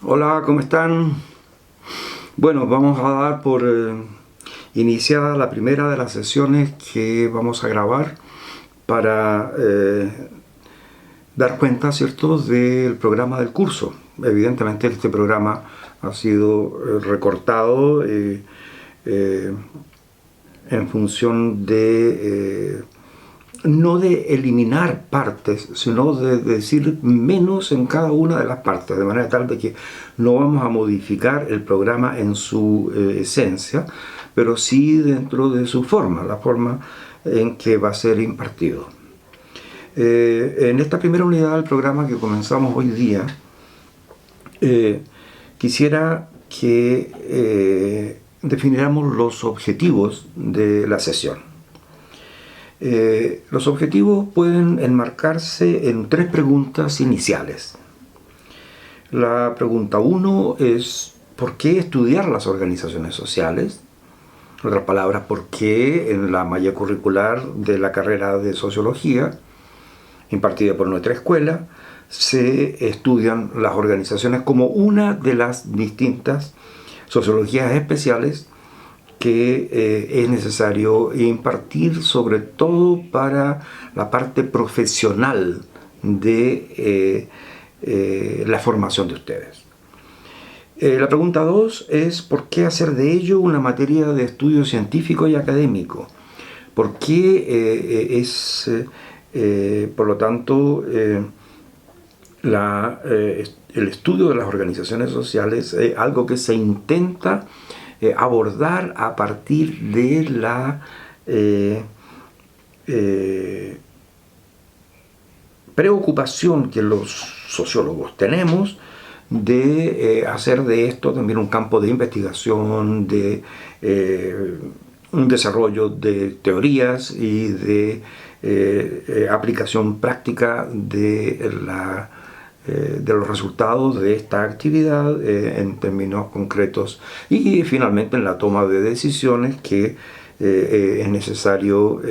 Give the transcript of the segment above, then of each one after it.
Hola, ¿cómo están? Bueno, vamos a dar por iniciada la primera de las sesiones que vamos a grabar para dar cuenta, ¿cierto?, del programa del curso. Evidentemente este programa ha sido recortado eh, en función de no de eliminar partes, sino de decir menos en cada una de las partes, de manera tal de que no vamos a modificar el programa en su esencia, pero sí dentro de su forma, la forma en que va a ser impartido. En esta primera unidad del programa que comenzamos hoy día, quisiera que definiéramos los objetivos de la sesión. Los objetivos pueden enmarcarse en tres preguntas iniciales. La pregunta 1 es ¿por qué estudiar las organizaciones sociales? En otras palabras, ¿por qué en la malla curricular de la carrera de Sociología, impartida por nuestra escuela, se estudian las organizaciones como una de las distintas sociologías especiales que es necesario impartir, sobre todo para la parte profesional de la formación de ustedes? La pregunta 2 es ¿por qué hacer de ello una materia de estudio científico y académico? ¿Por qué por lo tanto, el estudio de las organizaciones sociales es algo que se intenta abordar a partir de la preocupación que los sociólogos tenemos de hacer de esto también un campo de investigación, de un desarrollo de teorías y de aplicación práctica de los resultados de esta actividad en términos concretos y finalmente en la toma de decisiones que es necesario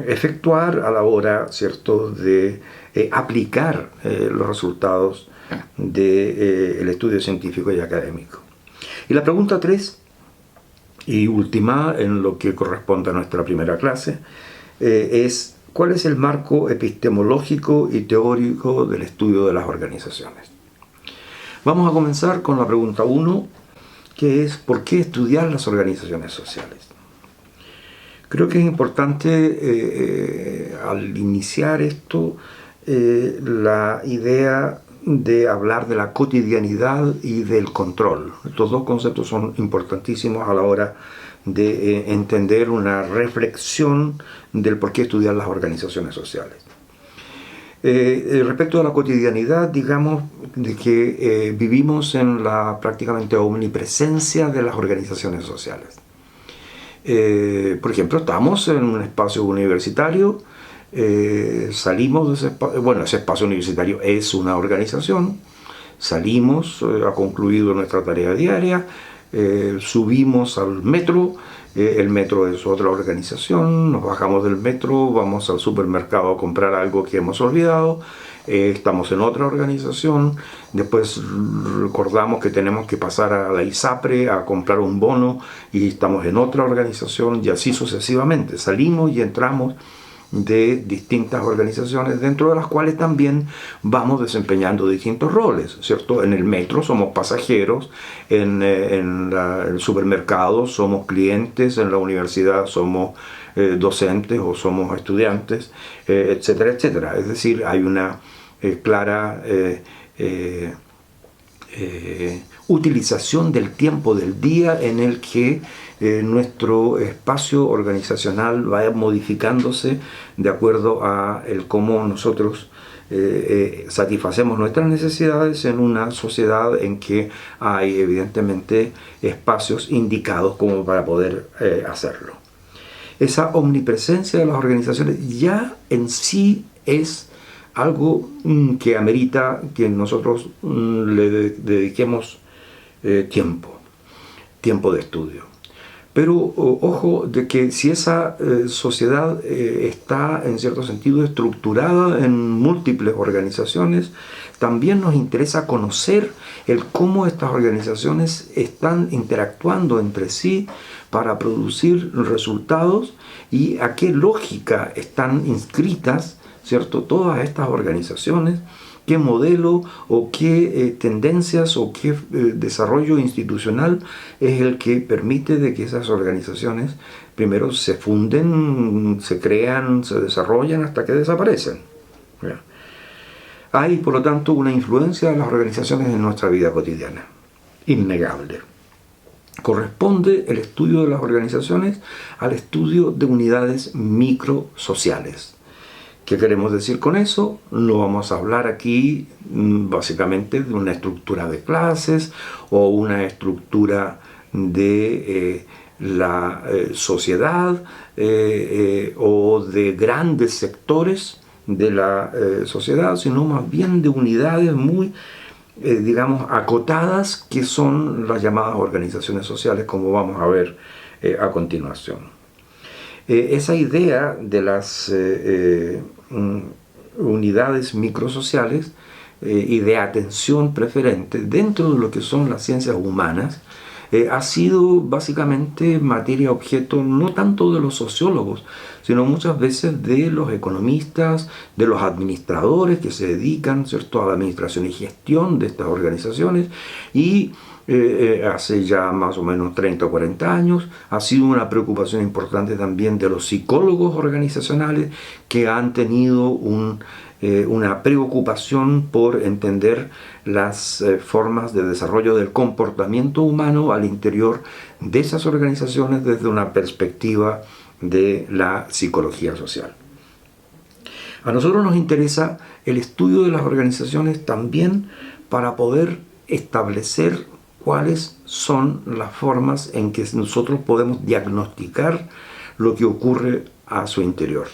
efectuar a la hora, ¿cierto?, de aplicar los resultados del estudio científico y académico. Y la pregunta 3 y última en lo que corresponde a nuestra primera clase es ¿cuál es el marco epistemológico y teórico del estudio de las organizaciones? Vamos a comenzar con la pregunta 1, que es ¿por qué estudiar las organizaciones sociales? Creo que es importante al iniciar esto la idea de hablar de la cotidianidad y del control. Estos dos conceptos son importantísimos a la hora de entender una reflexión del por qué estudiar las organizaciones sociales. Respecto a la cotidianidad, digamos de que vivimos en la prácticamente omnipresencia de las organizaciones sociales. Por ejemplo, estamos en un espacio universitario, salimos de ese espacio, bueno, ese espacio universitario es una organización, salimos, ha concluido nuestra tarea diaria, subimos al metro, el metro es otra organización, nos bajamos del metro, vamos al supermercado a comprar algo que hemos olvidado, estamos en otra organización, después recordamos que tenemos que pasar a la ISAPRE a comprar un bono y estamos en otra organización y así sucesivamente, salimos y entramos de distintas organizaciones dentro de las cuales también vamos desempeñando distintos roles, ¿cierto? En el metro somos pasajeros, en el supermercado somos clientes, en la universidad somos docentes o somos estudiantes, etcétera, etcétera. Es decir, hay una clara utilización del tiempo del día en el que nuestro espacio organizacional va modificándose de acuerdo a cómo nosotros satisfacemos nuestras necesidades en una sociedad en que hay evidentemente espacios indicados como para poder hacerlo. Esa omnipresencia de las organizaciones ya en sí es algo que amerita que nosotros le dediquemos tiempo de estudio. Pero ojo de que si esa sociedad está en cierto sentido estructurada en múltiples organizaciones, también nos interesa conocer el cómo estas organizaciones están interactuando entre sí para producir resultados y a qué lógica están inscritas, ¿cierto?, todas estas organizaciones, qué modelo o qué tendencias o qué desarrollo institucional es el que permite de que esas organizaciones primero se funden, se crean, se desarrollan hasta que desaparecen. ¿Ya? Hay, por lo tanto, una influencia de las organizaciones en nuestra vida cotidiana, innegable. Corresponde el estudio de las organizaciones al estudio de unidades microsociales. ¿Qué queremos decir con eso? No vamos a hablar aquí básicamente de una estructura de clases o una estructura de la sociedad o de grandes sectores de la sociedad, sino más bien de unidades muy, digamos, acotadas, que son las llamadas organizaciones sociales, como vamos a ver a continuación. Esa idea de las unidades microsociales y de atención preferente dentro de lo que son las ciencias humanas ha sido básicamente materia objeto no tanto de los sociólogos, sino muchas veces de los economistas, de los administradores que se dedican, ¿cierto?, a la administración y gestión de estas organizaciones, y hace ya más o menos 30 o 40 años ha sido una preocupación importante también de los psicólogos organizacionales, que han tenido una preocupación por entender las formas de desarrollo del comportamiento humano al interior de esas organizaciones desde una perspectiva de la psicología social. A nosotros nos interesa el estudio de las organizaciones también para poder establecer cuáles son las formas en que nosotros podemos diagnosticar lo que ocurre a su interior.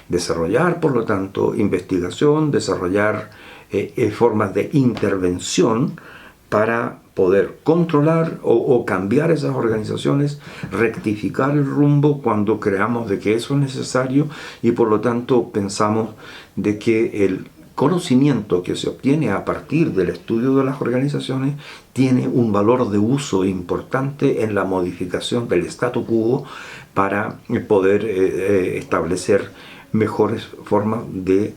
Desarrollar, por lo tanto, investigación, desarrollar formas de intervención para poder controlar o cambiar esas organizaciones, rectificar el rumbo cuando creamos de que eso es necesario, y por lo tanto pensamos de que el conocimiento que se obtiene a partir del estudio de las organizaciones tiene un valor de uso importante en la modificación del statu quo para poder establecer mejores formas de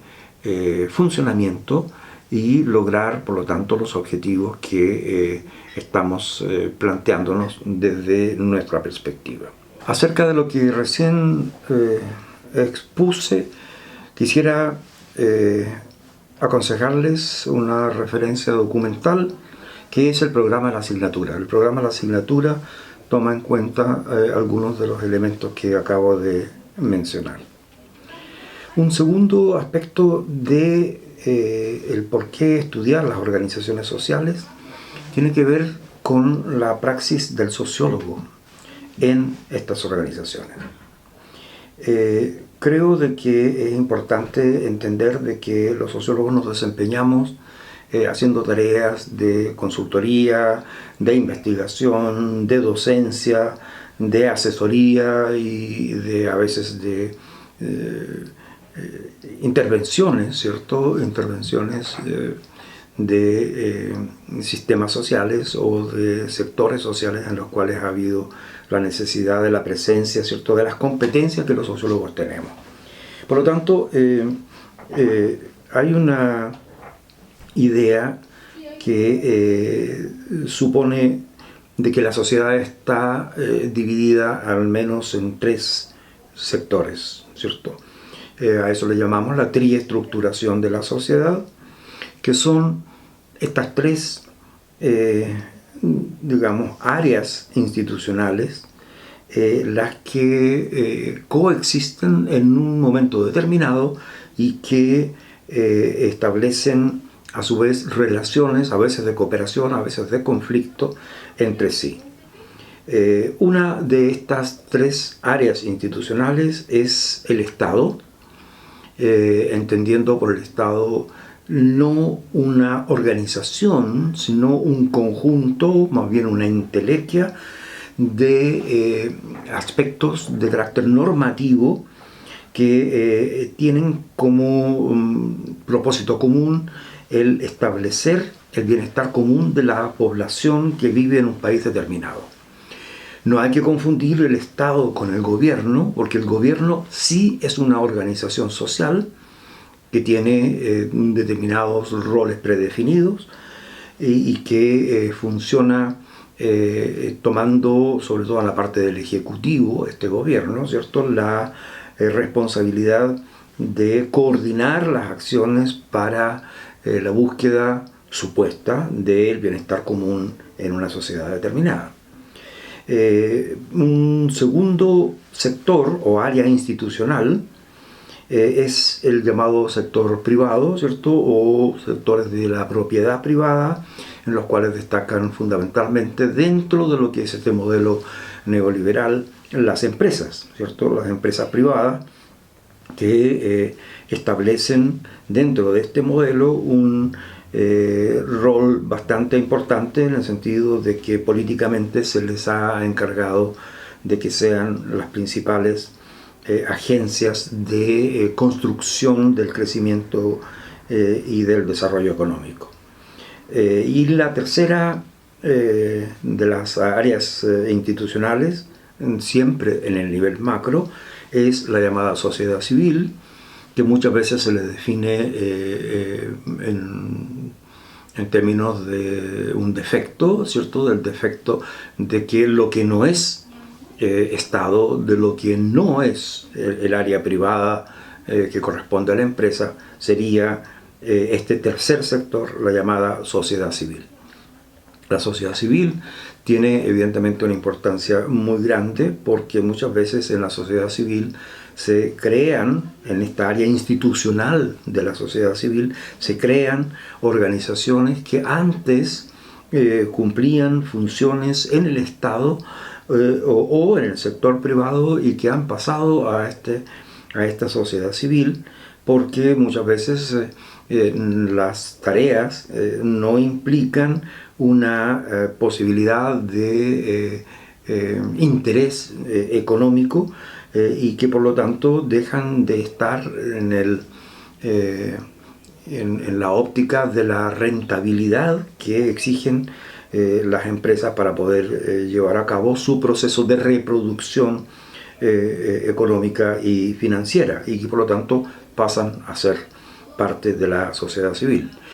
funcionamiento y lograr, por lo tanto, los objetivos que estamos planteándonos desde nuestra perspectiva. Acerca de lo que recién expuse, quisiera aconsejarles una referencia documental que es el programa de la asignatura. El programa de la asignatura toma en cuenta algunos de los elementos que acabo de mencionar. Un segundo aspecto de el por qué estudiar las organizaciones sociales tiene que ver con la praxis del sociólogo en estas organizaciones. Creo de que es importante entender de que los sociólogos nos desempeñamos haciendo tareas de consultoría, de investigación, de docencia, de asesoría y de a veces de intervenciones, ¿cierto? Intervenciones de sistemas sociales o de sectores sociales en los cuales ha habido la necesidad de la presencia, ¿cierto?, de las competencias que los sociólogos tenemos. Por lo tanto, hay una idea que supone de que la sociedad está dividida al menos en tres sectores, ¿cierto? A eso le llamamos la triestructuración de la sociedad, que son estas tres, digamos, áreas institucionales, las que coexisten en un momento determinado y que establecen a su vez relaciones, a veces de cooperación, a veces de conflicto entre sí. Una de estas tres áreas institucionales es el Estado, entendiendo por el Estado no una organización, sino un conjunto, más bien una entelequia de aspectos de carácter normativo que tienen como propósito común el establecer el bienestar común de la población que vive en un país determinado. No hay que confundir el Estado con el gobierno, porque el gobierno sí es una organización social que tiene determinados roles predefinidos y que funciona tomando, sobre todo en la parte del Ejecutivo, este gobierno, ¿cierto?, la responsabilidad de coordinar las acciones para la búsqueda supuesta del bienestar común en una sociedad determinada. Un segundo sector o área institucional es el llamado sector privado, ¿cierto?, o sectores de la propiedad privada, en los cuales destacan fundamentalmente dentro de lo que es este modelo neoliberal las empresas, ¿cierto?, las empresas privadas que establecen dentro de este modelo un rol bastante importante en el sentido de que políticamente se les ha encargado de que sean las principales agencias de construcción del crecimiento y del desarrollo económico. Y la tercera de las áreas institucionales, siempre en el nivel macro, es la llamada sociedad civil, que muchas veces se le define en términos de un defecto, ¿cierto?, del defecto de que lo que no es Estado, de lo que no es el área privada que corresponde a la empresa, sería este tercer sector, la llamada sociedad civil. La sociedad civil tiene evidentemente una importancia muy grande porque muchas veces en la sociedad civil se crean, en esta área institucional de la sociedad civil, se crean organizaciones que antes cumplían funciones en el Estado o en el sector privado y que han pasado a esta sociedad civil porque muchas veces las tareas no implican una posibilidad de interés económico y que por lo tanto dejan de estar en la óptica de la rentabilidad que exigen las empresas para poder llevar a cabo su proceso de reproducción económica y financiera y que por lo tanto pasan a ser parte de la sociedad civil.